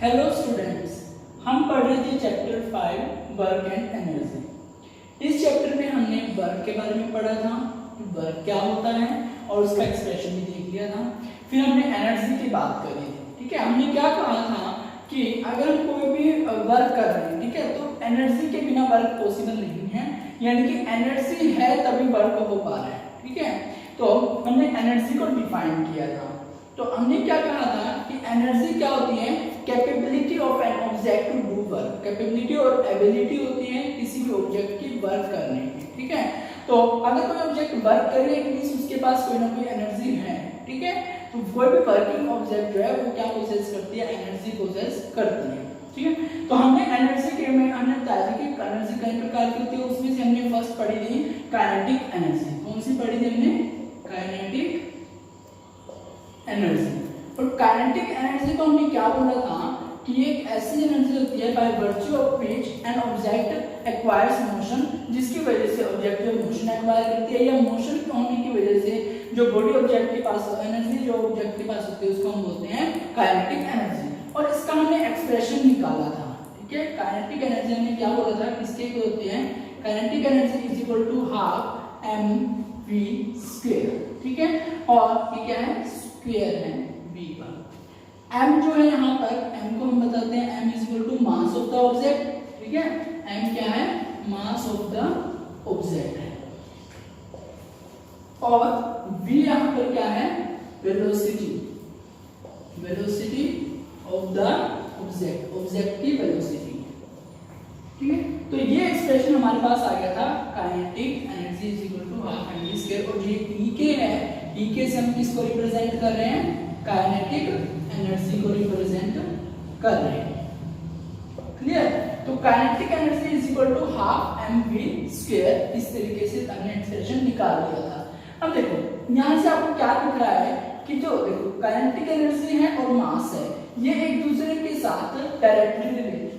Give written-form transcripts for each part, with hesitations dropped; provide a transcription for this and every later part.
Hello students, हम पढ़ रहे थे चैप्टर 5 वर्क एंड एनर्जी। इस चैप्टर में हमने वर्क के बारे में पढ़ा था, वर्क क्या होता है और उसका एक्सप्रेशन भी देख लिया था। फिर हमने एनर्जी की बात करी थी, ठीक है। हमने क्या कहा था कि अगर हम कोई भी वर्क कर रहे हैं, ठीक है, तो एनर्जी के बिना वर्क पॉसिबल नहीं है, यानी कि एनर्जी है तभी वर्क हो पा रहा है, ठीक है। तो हमने एनर्जी को डिफाइन किया था। तो हमने क्या कहा था कि एनर्जी क्या होती है, capability of an object to do work. Capability और एबिलिटी होती है किसी भी ऑब्जेक्ट की वर्क करने की, ठीक है। तो अगर कोई ऑब्जेक्ट वर्क कर रही है मींस उसके पास कोई ना कोई एनर्जी है, ठीक है। तो कोई भी वर्किंग ऑब्जेक्ट जो है वो क्या पोजेस करती है, एनर्जी पोजेस करती है, ठीक है। तो हमने एनर्जी के में हमने बताया कि एनर्जी कई प्रकार की होती है। उसमें से हमने फर्स्ट पढ़ी थी काइनेटिक एनर्जी। कौन सी पढ़ी थी हमने? Kinetic energy. और काइनेटिक एनर्जी को हमने क्या बोला था कि ये एक ऐसी एनर्जी होती है by virtue of which an object acquires motion, जिसकी वजह से ऑब्जेक्ट जो मोशन एक्वायर करती है, या मोशन होने की वजह से जो बॉडी ऑब्जेक्ट के पास एनर्जी जो ऑब्जेक्ट के पास होती है उसको हम बोलते हैं काइनेटिक एनर्जी। और इसका हमने एक्सप्रेशन निकाला था, ठीक है। काइनेटिक एनर्जी हमने क्या बोला था, किसके को होती है, kinetic energy is equal to half mv², ठीक है। और ये क्या है, स्क्वायर है v का। m जो है यहाँ पर m को हम बताते हैं m is equal to mass of the object, ठीक है। m क्या है, मास ऑफ द ऑब्जेक्ट है। और v यहाँ पर क्या है, velocity, velocity of the object, object की वेलोसिटी, ठीक है। तो ये एक्सप्रेशन हमारे पास आ गया था, kinetic energy is equal to half mv²। और ये E है, E से हम किसको रिप्रेजेंट कर रहे हैं, काइनेटिक एनर्जी को रिप्रेजेंट कर रहे हैं, क्लियर। तो kinetic energy is equal to half mv²। इस तरीके से हमने एक्सप्रेशन निकाल लिया था। अब देखो यहाँ से आपको क्या दिख रहा है कि जो देखो काइनेटिक एनर्जी है और मास है, ये एक दूसरे के साथ डायरेक्टली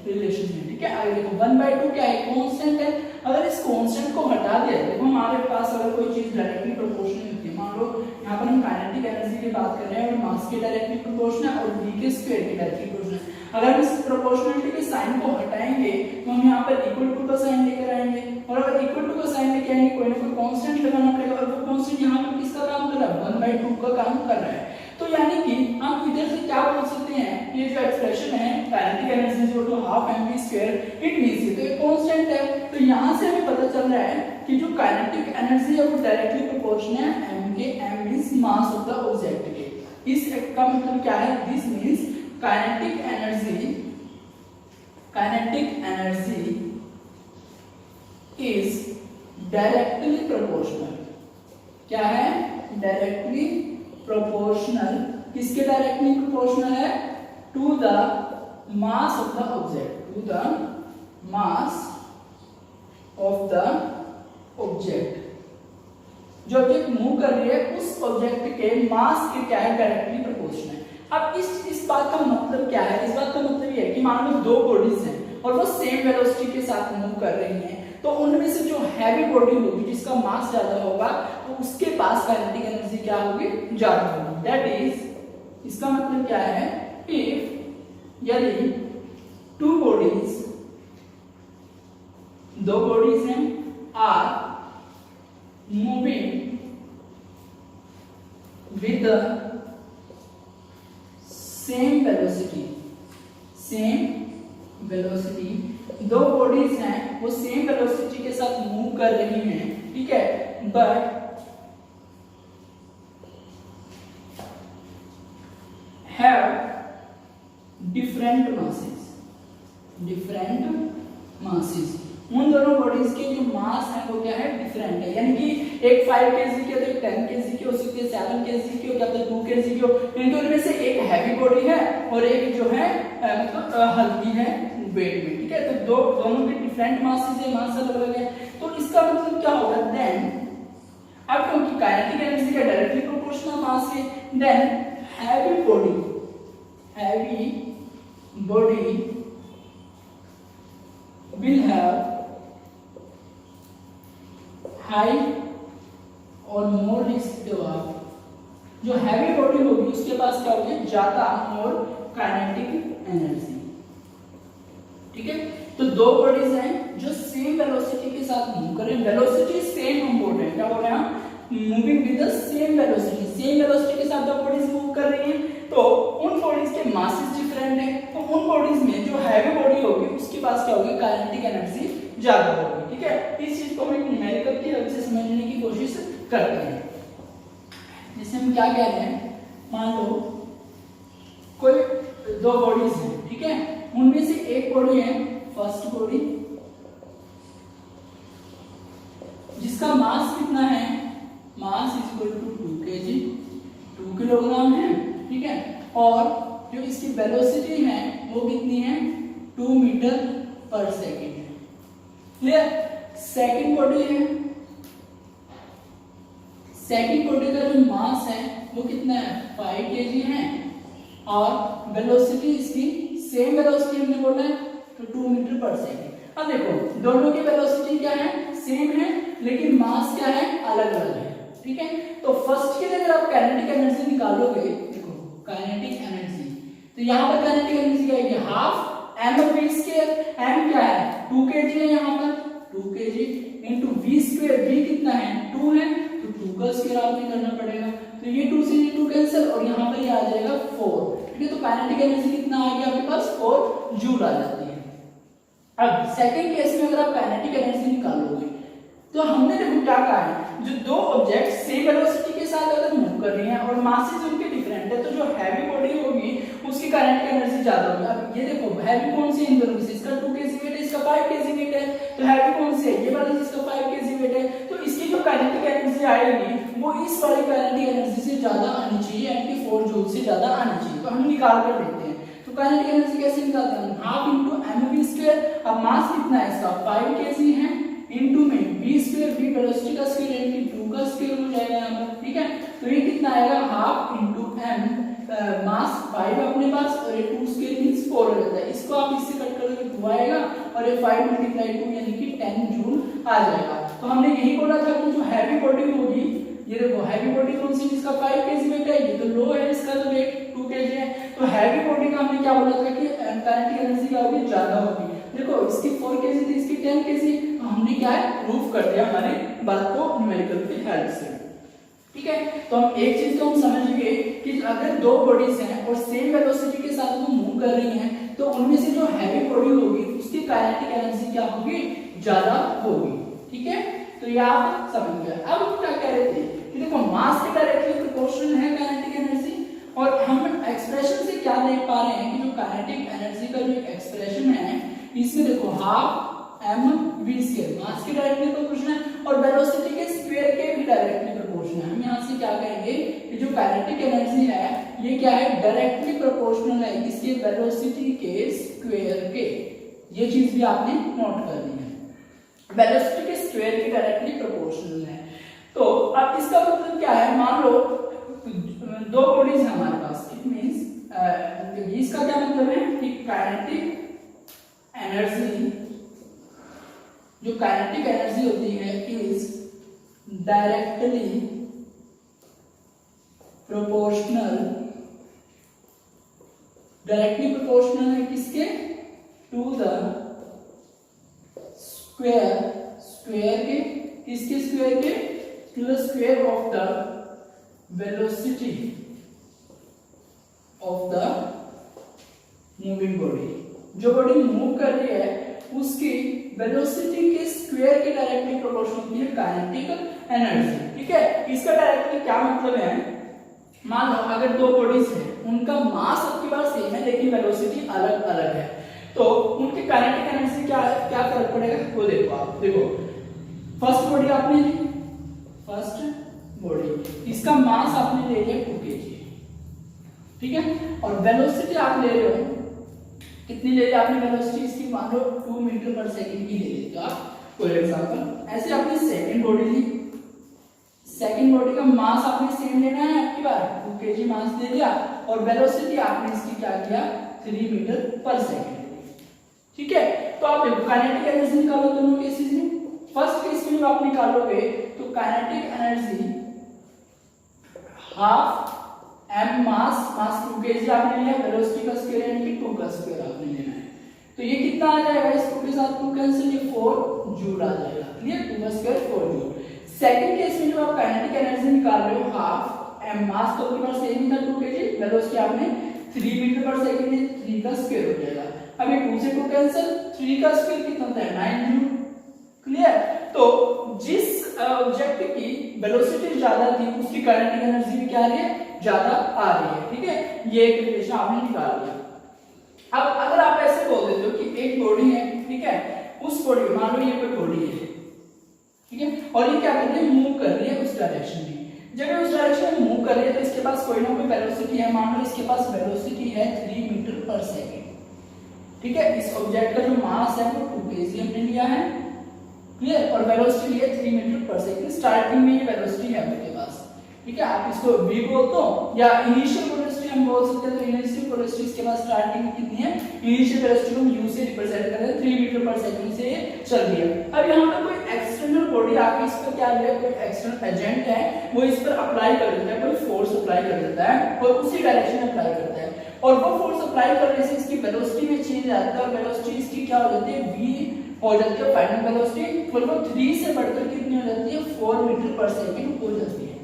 रिलेशन है, ठीक है। आगे देखो 1/2 क्या है, कांस्टेंट है। अगर इस कांस्टेंट को हटा दिया, देखो हमारे पास अगर कोई चीज डायरेक्टली प्रोपोर्शनल होती है, मान लो यहाँ पर हम काइनेटिक एनर्जी की बात कर रहे हैं और मास के डायरेक्टली प्रोपोर्शनल और v के स्क्वायर के डायरेक्टली प्रोपोर्शनल। अगर हम इस प्रोपोर्शनलिटी के साइन को हटाएंगे तो हम यहाँ पर इक्वल टू का साइन लेकर आएंगे, और अगर इक्वल टू का साइन लेके आएंगे कोई ना कोई कांस्टेंट लगाना पड़ेगा, और वो कांस्टेंट यहाँ पर किसका काम कर रहा है, 1/2 का काम कर रहा है। तो यानी कि हम इधर से क्या बोल सकते हैं, ये जो एक्सप्रेशन है kinetic energy is equal to half mv², it means ये तो एक कांस्टेंट है। तो यहाँ से हमें पता चल रहा है कि जो काइनेटिक एनर्जी है वो डायरेक्टली प्रोपोर्शनल है m के, m means mass of the object के। इस का मतलब क्या है, this means kinetic energy is directly proportional. क्या है, डायरेक्टली प्रोपोर्शनल। किसके डायरेक्टली प्रोपोर्शनल है, to the mass of the object, to the mass of the object. जो ऑब्जेक्ट मूव कर रही है उस ऑब्जेक्ट के मास के क्या है, डायरेक्टली प्रोपोर्शनल। अब इस बात का मतलब क्या है, इस बात का मतलब ये है कि मान लो दो बॉडीज हैं और वो सेम वेलोसिटी के साथ मूव कर रही हैं, तो उनमें से जो हैवी बॉडी होगी जिसका मास ज्यादा होगा तो उसके पास काइनेटिक एनर्जी क्या होगी, ज्यादा होगी। दैट इज, इसका मतलब क्या है, इफ यदि टू बॉडीज, दो बॉडीज हैं, are moving with the same velocity, same velocity, दो बॉडीज हैं वो सेम वेलोसिटी के साथ मूव कर रही हैं, ठीक है, but have different masses, different masses. उन दोनों बॉडीज के जो मास है वो क्या है, डिफरेंट है। यानी कि एक 5 kg की हो तो एक 10 kg की हो सकती है, 7 kg की हो या फिर 2 kg की हो। इनके उनमें से एक हैवी बॉडी है और एक जो है मतलब हल्की है वेट में, ठीक है। तो दोनों के डिफरेंट मासेस है, मास अलग अलग है। तो इसका मतलब क्या होगा, देन अब क्योंकि काइनेटिक एनर्जी का डायरेक्टली प्रोपोर्शनल मास है, then heavy body will have high और more रिस्क ऑफ, जो हैवी बॉडी होगी उसके पास क्या होगी, ज्यादा और काइनेटिक एनर्जी। ठीक है। तो दो बॉडीज हैं जो सेम वेलोसिटी के साथ मूव कर रहे हैं, वेलोसिटी सेम हम बोल रहे हैं, क्या बोल रहे हैं हम, moving with the same velocity, same velocity के साथ दो बॉडीज मूव कर रही हैं। तो उन बॉडीज के मासेस डिफरेंट है, तो उन बॉडीज में जो हैवी बॉडी होगी उसके पास क्या होगी, काइनेटिक एनर्जी ज्यादा होगी, ठीक है। इस चीज को हम एक न्यूमेरिकल की हेल्प से समझने की कोशिश करते हैं। जैसे हम क्या कह रहे हैं, मान लो कोई दो बॉडीज हैं, ठीक है, उनमें से एक बॉडी है फर्स्ट बॉडी जिसका मास कितना है, mass is equal to 2 kg, 2 kilogram है, ठीक है, और जो इसकी वेलोसिटी है वो कितनी है, 2 मीटर पर सेकेंड है, क्लियर। सेकंड बॉडी है, सेकंड बॉडी का जो मास है वो कितना है, 5 kg है, और वेलोसिटी इसकी सेम वेलोसिटी हमने बोला है तो 2 मीटर पर सेकेंड। अब देखो दोनों की वेलोसिटी क्या है, सेम है, लेकिन मास क्या है, अलग अलग है, ठीक है। तो फर्स्ट के लिए अगर आप काइनेटिक एनर्जी निकालोगे, देखो काइनेटिक एनर्जी, तो यहाँ पर काइनेटिक एनर्जी क्या आएगी, half M V square, M क्या है 2 kg है, यहाँ पर 2 kg into V square, V कितना है 2 है, तो 2 का स्क्वायर आपने करना पड़ेगा, तो ये 2 से ये 2 कैंसिल और यहाँ पर ये आ जाएगा 4, ठीक है। तो काइनेटिक एनर्जी कितना आ गया आपके पास, 4 जूल आ जाती है। अब सेकंड केस में अगर आप काइनेटिक एनर्जी निकालोगे तो हमने देखो क्या कहा है, जो दो ऑब्जेक्ट सेम वेलोसिटी के साथ अगर मूव कर रही हैं और मासेस उनके डिफरेंट है, तो जो हैवी बॉडी होगी उसकी काइनेटिक एनर्जी ज्यादा होगी। अब ये देखो हैवी कौन सी है इन दोनों में से, इसका 2 kg वेट है, इसका 5 kg वेट है, तो हैवी कौन सी है, ये वाला जिसका 5 kg वेट है, तो इसकी जो काइनेटिक एनर्जी आएगी वो इस वाली काइनेटिक एनर्जी से ज्यादा आनी चाहिए, यानी कि 4 जूल से ज्यादा आनी चाहिए। तो हम निकाल कर देखते हैं, तो काइनेटिक एनर्जी कैसे निकालते हैं, half into M V square, अब मास कितना है इसका 5 kg है, इंटू में v स्क्वायर, v वेलोसिटी का स्क्वायर यानी कि 2 का स्क्वायर हो जाएगा यहाँ पर, ठीक है। तो ये कितना आएगा, हाफ इंटू m, मास 5 अपने पास और ये 2 स्क्वायर मींस 4 हो जाता है, इसको आप इससे कट कर दोगे 2 आएगा और ये 5 मल्टीप्लाई 2 यानी कि 10 जूल आ जाएगा। तो हमने यही बोला था कि जो हैवी बॉडी होगी, ये देखो हैवी बॉडी कौन सी, जिसका 5 kg वेट है, ये तो लो है, इसका तो वेट 2 kg है, तो हैवी बॉडी का हमने क्या बोला था कि काइनेटिक एनर्जी क्या होगी, ज्यादा होगी। देखो इसकी 4 kg थी, इसकी 10 kg, तो हमने क्या है प्रूफ कर दिया हमारी बात को न्यूमेरिकल की हेल्प से, ठीक है। तो हम एक चीज तो हम समझ गए कि अगर दो बॉडीज हैं और सेम वेलोसिटी के साथ वो मूव कर रही हैं, तो उनमें से जो हैवी बॉडी होगी उसकी काइनेटिक एनर्जी क्या होगी, ज्यादा होगी, ठीक है। तो ये आप समझ गए। अब हम क्या कह रहे थे कि देखो मास के डायरेक्टली प्रोपोर्शनल है काइनेटिक एनर्जी, और हम एक्सप्रेशन से क्या देख पा रहे हैं कि जो काइनेटिक एनर्जी का जो एक्सप्रेशन है इसमें देखो हाफ m v स्क्वायर, मास के डायरेक्टली प्रोपोर्शनल है और वेलोसिटी के स्क्वायर के भी डायरेक्टली प्रोपोर्शनल है। हम यहां से क्या कहेंगे कि जो काइनेटिक एनर्जी है ये क्या है, डायरेक्टली प्रोपोर्शनल है इसके वेलोसिटी के स्क्वायर के, ये चीज भी आपने नोट करनी है, वेलोसिटी के स्क्वायर के डायरेक्टली प्रोपोर्शनल है। तो अब इसका मतलब क्या है, मान लो दो बॉडीज है हमारे पास, इट मींस इसका क्या मतलब है कि काइनेटिक एनर्जी, जो काइनेटिक एनर्जी होती है is directly proportional, directly proportional है किसके, टू द स्क्वायर, स्क्वायर के, किसके स्क्वायर के, to the square of the velocity of the moving body. जो बॉडी मूव कर रही है उसकी वेलोसिटी के स्क्वायर के डायरेक्टली प्रोपोर्शनल होती है काइनेटिक एनर्जी, ठीक है। इसका डायरेक्टली क्या मतलब है, मान लो अगर दो बॉडीज हैं उनका मास आपके पास सेम है लेकिन वेलोसिटी अलग अलग है, तो उनकी काइनेटिक एनर्जी क्या फर्क पड़ेगा वो देखो आप। देखो फर्स्ट बॉडी आपने ली, फर्स्ट बॉडी इसका मास आपने ले लिया 2 kg, ठीक है, और वेलोसिटी आप ले रहे हो कितनी ले लिया आपने वेलोसिटी इसकी, मान लो 2 मीटर पर सेकंड की ले ली। तो आप फॉर एग्जांपल ऐसे आपने सेकंड बॉडी ली, सेकंड बॉडी का मास आपने सेम लेना है आपकी बार, 2 kg मास ले लिया और वेलोसिटी आपने इसकी क्या किया 3 मीटर पर सेकंड, ठीक है। तो आप देखो काइनेटिक एनर्जी निकालो दोनों केसेस में। फर्स्ट केस में आप निकालोगे तो काइनेटिक एनर्जी हाफ m मास 2 kg आपने लिया, वेलोसिटी का स्क्वायर यानी कि 2 का स्क्वायर आपने लेना है, तो ये कितना आ जाएगा, इसको के साथ 2 कैंसिल, ये 4 जूल आ जाएगा। Clear, 2 square 4 joule. Second case में जब आप काइनेटिक एनर्जी निकाल रहे हो हाफ एम, मास तो आपके पास सेम ही था 2 kg, वेलोसिटी आपने 3 मीटर पर सेकंड है, 3 का स्क्वायर हो जाएगा। अब ये 2 से 2 कैंसिल, 3 का स्क्वायर कितना होता है 9 जूल। क्लियर, तो जिस ऑब्जेक्ट की वेलोसिटी ज्यादा थी उसकी काइनेटिक एनर्जी भी क्या आ रही है, ज्यादा आ रही है। ठीक है, ये एक रिलेशन आपने निकाल लिया। अब अगर आप ऐसे बोल देते हो कि एक बॉडी है, ठीक है, उस बॉडी में मान लो ये कोई बॉडी है, ठीक है, और ये क्या कर रही है, मूव कर रही है उस डायरेक्शन में। जब ये उस डायरेक्शन में मूव कर रही है तो इसके पास कोई ना कोई वेलोसिटी है, मान लो इसके पास वेलोसिटी है 3 मीटर पर सेकंड। ठीक है, इस ऑब्जेक्ट का जो मास है वो 2 kg हमने लिया है। क्लियर, और वेलोसिटी लिया 3 मीटर पर सेकंड। स्टार्टिंग में ये वेलोसिटी है आपके पास, ठीक है, आप इसको v बोलते हो या इनिशियल वेलोसिटी हम बोल सकते हैं। तो इनिशियल वेलोसिटी इसके पास स्टार्टिंग में कितनी है, इनिशियल वेलोसिटी को हम u से रिप्रेजेंट कर रहे हैं, 3 मीटर पर सेकंड से ये चल रही है। अब यहाँ पर कोई एक्सटर्नल बॉडी आके इस पर क्या है, कोई एक्सटर्नल एजेंट है वो इस पर अप्लाई कर देता है, कोई फोर्स अप्लाई कर देता है और उसी डायरेक्शन में अप्लाई करता है, और वो फोर्स अप्लाई करने से इसकी वेलोसिटी में चेंज आता है, और वेलोसिटी इसकी क्या हो जाती है, v हो जाती है फाइनल वेलोसिटी, और वो 3 से बढ़कर कितनी हो जाती है, 4 मीटर पर सेकंड हो जाती है।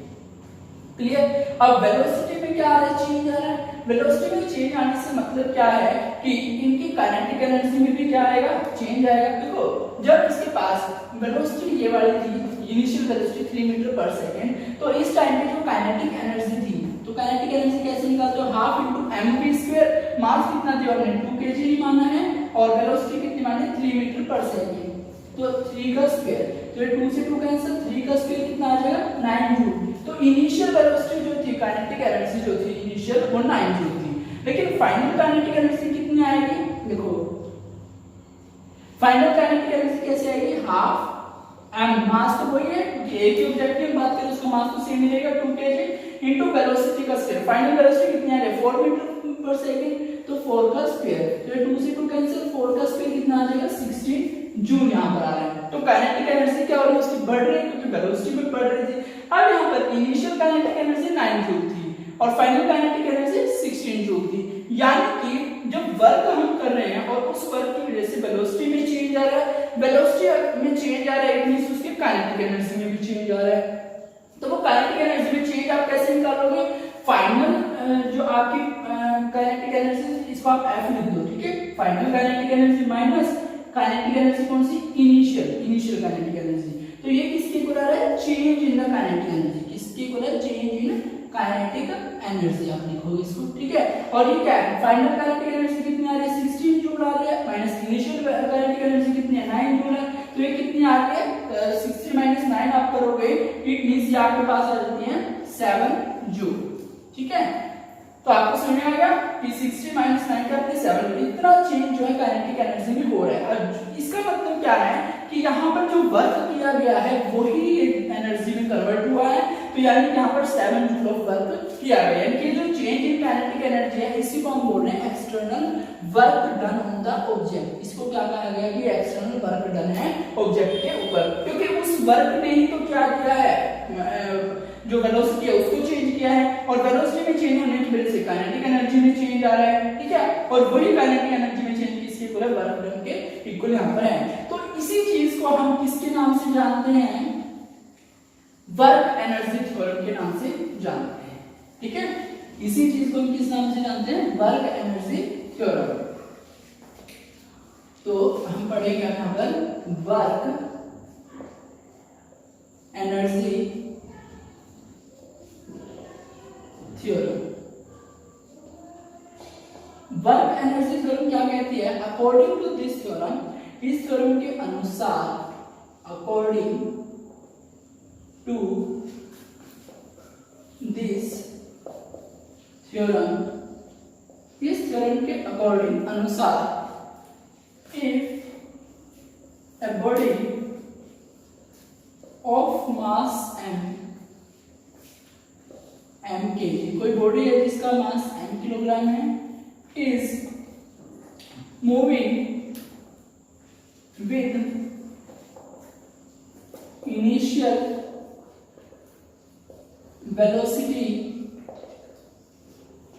क्लियर, अब वेलोसिटी में क्या आ रहा है, चेंज आ रहा है। वेलोसिटी में चेंज आने से मतलब क्या है कि इनकी काइनेटिक एनर्जी में भी क्या आएगा, चेंज आएगा। देखो, जब इसके पास वेलोसिटी ये वाली थी, इनिशियल वेलोसिटी 3 मीटर पर सेकंड, तो इस टाइम पे जो काइनेटिक एनर्जी थी, तो काइनेटिक एनर्जी कैसे निकालते हो, हाफ इंटू mv स्क्वायर, मास कितना दिया हमने 2 kg ही माना है, और वेलोसिटी कितनी मानी 3 मीटर पर सेकंड, तो 3 का स्क्वायर, तो ये 2 से 2 कैंसिल, 3 का स्क्वायर कितना आ जाएगा 9 जूल। तो इनिशियल वेलोसिटी जो थी, काइनेटिक एनर्जी जो थी इनिशियल, वो 9 जूल थी, लेकिन फाइनल काइनेटिक एनर्जी कितनी आएगी, देखो फाइनल काइनेटिक एनर्जी कैसे आएगी, हाफ एम, मास तो वही है क्योंकि एक ही ऑब्जेक्ट की बात करें उसका मास तो सेम मिलेगा 2 kg इनटू वेलोसिटी का स्क्वायर। फाइनल वेलोसिटी कितनी आ रही है 4 मीटर पर सेकंड, तो 4 का स्क्वायर, तो 2 से 2 कैंसिल, 4 का स्क्वायर कितना आ जाएगा 16 जूल यहाँ पर आ रहा है। तो काइनेटिक एनर्जी क्या हो रही है, उसकी बढ़ रही है क्योंकि वेलोसिटी भी बढ़ रही थी। अब यहाँ पर इनिशियल काइनेटिक एनर्जी 9 जूल थी और फाइनल काइनेटिक एनर्जी 16 जूल थी, यानी कि जब वर्क हम कर रहे हैं और उस वर्क की वजह से वेलोसिटी में चेंज आ रहा है, वेलोसिटी में चेंज आ रहा है, इट मींस उसके काइनेटिक एनर्जी में भी चेंज आ रहा है। तो वो काइनेटिक एनर्जी में चेंज आप कैसे निकालोगे, फाइनल जो आपकी काइनेटिक एनर्जी, इसको आप F लिख दो, ठीक है, final kinetic energy minus kinetic energy कौन सी, इनिशियल काइनेटिक एनर्जी। तो ये किसके इक्वल आ रहा है, change in the kinetic energy, किसके इक्वल है, चेंज इन काइनेटिक एनर्जी आप लिखोगे इसको, ठीक है। और ये क्या है, फाइनल काइनेटिक एनर्जी कितनी आ रही है 16 जूल आ रही है, माइनस इनिशियल काइनेटिक एनर्जी कितनी है 9 जूल है, तो ये कितनी आ रही है 60 माइनस 9 आप करोगे, इट मींस ये आपके पास आ जाती है 7 जूल, ठीक है। तो आपको समझ में आएगा कि 60 माइनस 9 का अपने 7 जूल, इतना चेंज जो है काइनेटिक एनर्जी में हो रहा है। और इसका मतलब क्या है कि यहाँ पर जो वर्क किया गया है वही एनर्जी में कन्वर्ट हुआ है, तो यानी कि यहाँ पर 7 जूल ऑफ वर्क किया गया है, कि जो चेंज इन काइनेटिक एनर्जी है इसी को हम बोल रहे हैं external work done on the object. इसको क्या कहा गया कि एक्सटर्नल वर्क डन है ऑब्जेक्ट के ऊपर, क्योंकि उस वर्क ने ही तो क्या किया है, जो वेलोसिटी है उसको चेंज किया है, और वेलोसिटी में चेंज होने की वजह से काइनेटिक एनर्जी में चेंज आ रहा है, ठीक है, और वही काइनेटिक एनर्जी में चेंज किसके इक्वल है, वर्क डन के इक्वल यहाँ पर है। तो इसी चीज को हम किसके नाम से जानते हैं, वर्क एनर्जी थ्योरम के नाम से जानते हैं, ठीक है। इसी चीज को हम किस नाम से जानते हैं, वर्क एनर्जी थ्योरम। तो हम पढ़ेंगे यहाँ पर work energy theorem. Work energy theorem क्या कहती है, अकॉर्डिंग टू दिस थ्योरम, इस थ्योरम के अनुसार, अकॉर्डिंग टू दिस थ्योरम, इस थ्योरम के अकॉर्डिंग अनुसार, if a body of mass m kg, कोई बॉडी है जिसका मास m किलोग्राम है, is moving with initial velocity,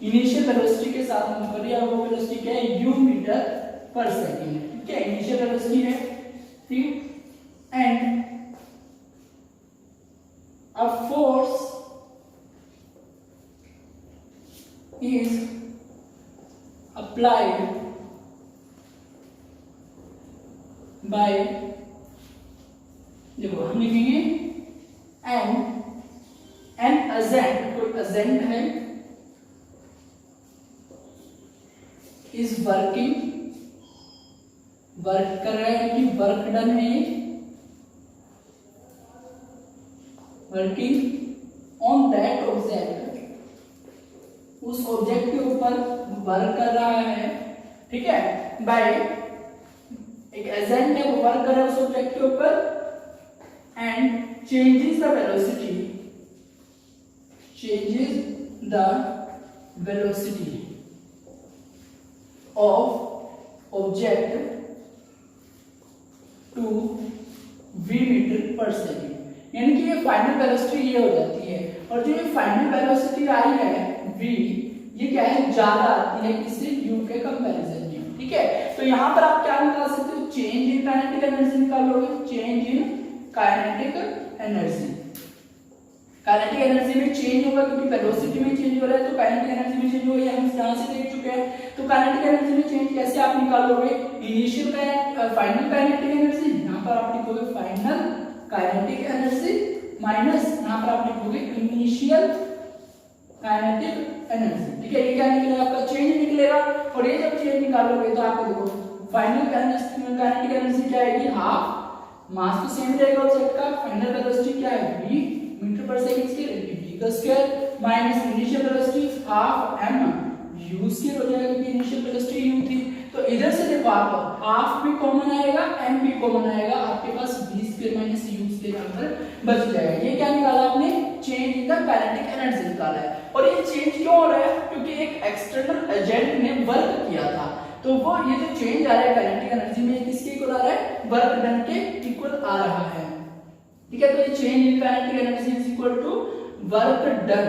initial velocity के साथ मूव कर रही है, वो वेलोसिटी क्या है u मीटर पर सेकेंड, ठीक है, इनिशियल वेलोसिटी है, ठीक, and a force is applied by, देखो हम लिखेंगे एन एजेंट, कोई एजेंट है इज वर्किंग, वर्क कर रहा है कि वर्क डन है, वर्किंग ऑन दैट ऑब्जेक्ट, उस ऑब्जेक्ट के ऊपर वर्क कर रहा है, ठीक है, बाय एक एजेंट है वो वर्क कर रहा है उस ऑब्जेक्ट के ऊपर, and changes the velocity, changes the velocity of object to v metre per second, यानी कि ये फाइनल वेलोसिटी ये हो जाती है, और जो ये फाइनल वेलोसिटी आई है v, ये क्या है, ज्यादा आती है किसी u के कंपैरिजन में, ठीक है। तो यहाँ पर आप क्या निकाल सकते हो, चेंज इन काइनेटिक एनर्जी निकालोगे, change in kinetic energy, kinetic energy में चेंज होगा क्योंकि वेलोसिटी में चेंज हो रहा है, तो काइनेटिक एनर्जी में चेंज होगा, ये हम यहाँ से देख चुके हैं। तो काइनेटिक एनर्जी में चेंज कैसे आप निकालोगे, इनिशियल फाइनल काइनेटिक एनर्जी, यहाँ पर आप लिखोगे फाइनल काइनेटिक एनर्जी माइनस यहाँ पर आप लिखोगे इनिशियल काइनेटिक एनर्जी, ठीक है। ये क्या निकलेगा, आपका चेंज निकलेगा, और ये जब चेंज निकालोगे तो आपको देखो फाइनल काइनेटिक एनर्जी क्या आएगी, हाफ, मास तो सेम रहेगा ऑब्जेक्ट का, फाइनल वेलोसिटी क्या है v मीटर पर सेकंड स्क्वायर इनटू v का square minus initial velocity half m u square हो जाएगा क्योंकि इनिशियल वेलोसिटी u थी। तो इधर से देखो आप हाफ भी कॉमन आएगा, m भी कॉमन आएगा, आपके पास v square minus u square answer बच जाएगा। ये क्या निकाला आपने, change in the kinetic energy निकाला है। और ये चेंज क्यों हो रहा है, क्योंकि एक एक्सटर्नल एजेंट ने वर्क किया था, तो वो ये जो चेंज आ रहा है काइनेटिक एनर्जी में किसके इक्वल आ रहा है, वर्क डन के इक्वल आ रहा है, ठीक है। तो ये change in kinetic energy is equal to work done,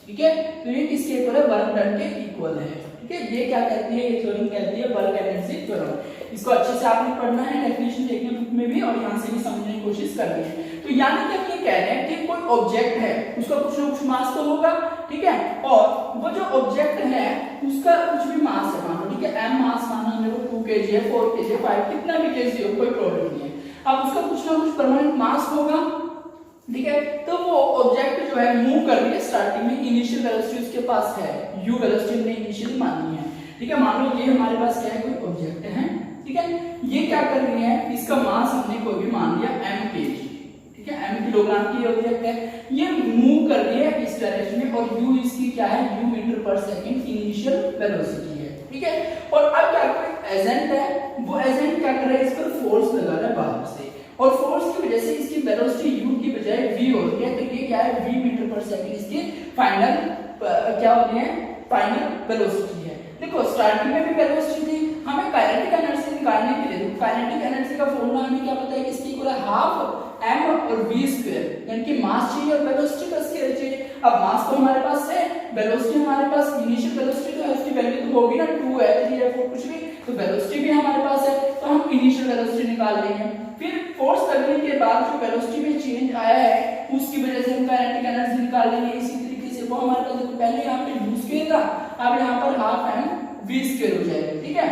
ठीक है। तो ये किसके इक्वल है, वर्क डन के इक्वल है, ठीक है। ये क्या कहती है, ये थ्योरम कहती है वर्क एनर्जी थ्योरम। इसको अच्छे से आपने पढ़ना है, डेफिनेशन देखने बुक में भी, और यहाँ से भी समझने की कोशिश करनी है। तो यानी कि हम ये कह रहे हैं कि कोई ऑब्जेक्ट है, उसका कुछ ना कुछ मास तो होगा, ठीक है, और वो जो ऑब्जेक्ट है उसका कुछ भी मास है, मान लो, ठीक है, m मास माना हमने को 2 kg है, 4 kg है, 5 कितना भी kg हो, कोई प्रॉब्लम नहीं है। अब उसका कुछ ना कुछ परमानेंट मास होगा, ठीक है। तो वो ऑब्जेक्ट जो है मूव कर रही है, स्टार्टिंग में इनिशियल वेलोसिटी उसके पास है, u वेलोसिटी हमने इनिशियली मानी है, ठीक है। मान लो ये हमारे पास क्या है, कोई ऑब्जेक्ट है, ठीक है, ये क्या कर रही है, इसका मास हमने कोई भी मान लिया m kg, ठीक है, m किलोग्राम की ऑब्जेक्ट है, ये मूव कर रही है इस डायरेक्शन में, और u इसकी क्या है, u मीटर पर सेकंड इनिशियल वेलोसिटी है, ठीक है। और अब क्या कोई एजेंट है, वो एजेंट क्या कर रहा है, इस पर फोर्स लगा रहा है बाहर से, और फोर्स की वजह से इसकी वेलोसिटी u की बजाय v हो रही है, तो ये क्या है, v मीटर पर सेकंड इसकी फाइनल क्या हो रही है, फाइनल वेलोसिटी है। देखो स्टार्टिंग में भी वेलोसिटी थी, हमें काइनेटिक एनर्जी निकालने के लिए, काइनेटिक एनर्जी का फॉर्मूला हमें क्या पता है, किसकी इक्वल है, हाफ m और v स्क्वायर, यानी कि मास चाहिए और वेलोसिटी का स्क्वायर चाहिए। अब मास तो हमारे पास है, वेलोसिटी हमारे पास, इनिशियल वेलोसिटी तो है, उसकी वैल्यू तो होगी ना, 2 है, 3 है, 4 कुछ भी, तो वेलोसिटी भी हमारे पास है, तो हम इनिशियल वेलोसिटी निकाल लेंगे। फिर फोर्स लगने के बाद जो वेलोसिटी में चेंज आया है उसकी वजह से हम काइनेटिक एनर्जी निकाल लेंगे इसी तरीके से। वो हमारे पास देखो पहले यहाँ पे u स्क्वायर था, अब यहाँ पर हाफ m v स्क्वायर हो जाएगा, ठीक है,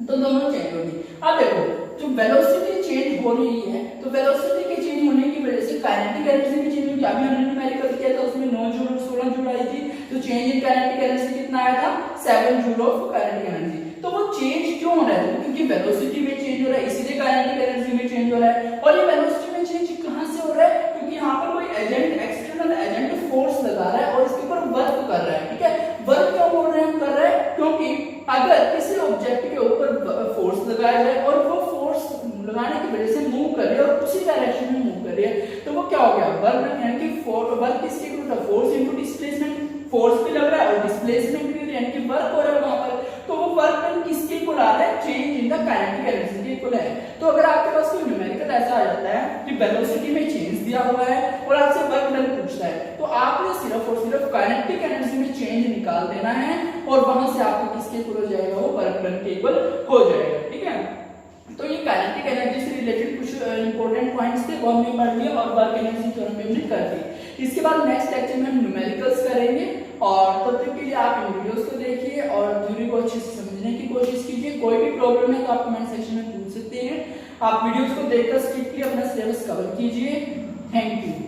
तो दोनों चेंज होगी। अब देखो जो वेलोसिटी चेंज हो रही है, तो वेलोसिटी के चेंज होने की वजह से काइनेटिक एनर्जी भी चेंज होगी। अभी हमने न्यूमेरिकल किया था, उसमें 9 जूल और 16 जूल आई थी, तो चेंज इन काइनेटिक एनर्जी कितना आया था, 7 जूल ऑफ काइनेटिक एनर्जी। तो वो चेंज क्यों हो रहा है, क्योंकि वेलोसिटी में चेंज हो रहा है, इसीलिए काइनेटिक एनर्जी में चेंज हो रहा है। और ये वेलोसिटी में चेंज कहां से हो रहा है, क्योंकि यहाँ पर कोई एजेंट, एक्सटर्नल एजेंट फोर्स लगा रहा है और इसके ऊपर वर्क कर रहा है, ठीक है। वर्क क्यों बोल रहे हैं हम कर रहे हैं, क्योंकि अगर किसी ऑब्जेक्ट के ऊपर फोर्स लगाया जाए और वो फोर्स लगाने की वजह से मूव कर रही है और उसी डायरेक्शन में मूव कर रही है, तो वो क्या हो गया, वर्क, यानी कि वर्क किसके इक्वल है, फोर्स इनटू डिस्प्लेसमेंट, फोर्स भी लग रहा है और डिस्प्लेसमेंट भी, यानी कि वर्क हो रहा है वहां पर, तो वो वर्क डन किसके इक्वल आ रहा है, change in the kinetic energy के इक्वल है। तो अगर आपके पास कोई न्यूमेरिकल ऐसा आ जाता है कि वेलोसिटी में चेंज दिया हुआ है और आपसे वर्क डन पूछता है, तो आपने सिर्फ और सिर्फ काइनेटिक एनर्जी में चेंज निकाल देना है और वहां से आपको किसके इक्वल हो जाएगा, वो वर्क डन के इक्वल हो जाएगा। ठीक है, तो ये काइनेटिक एनर्जी से रिलेटेड कुछ इंपॉर्टेंट पॉइंट्स थे वो हमने पढ़ लिया और वर्क एनर्जी थ्योरम भी हमने कर दी। इसके बाद नेक्स्ट लेक्चर में हम न्यूमेरिकल्स करेंगे और तब तक के लिए आप इन वीडियोस को देखिए और थ्योरी को अच्छे से समझने की कोशिश कीजिए। कोई भी प्रॉब्लम है तो आप कमेंट सेक्शन में पूछ सकते हैं। आप वीडियोस को देखकर स्ट्रिक्टली अपना सिलेबस कवर कीजिए। Thank you.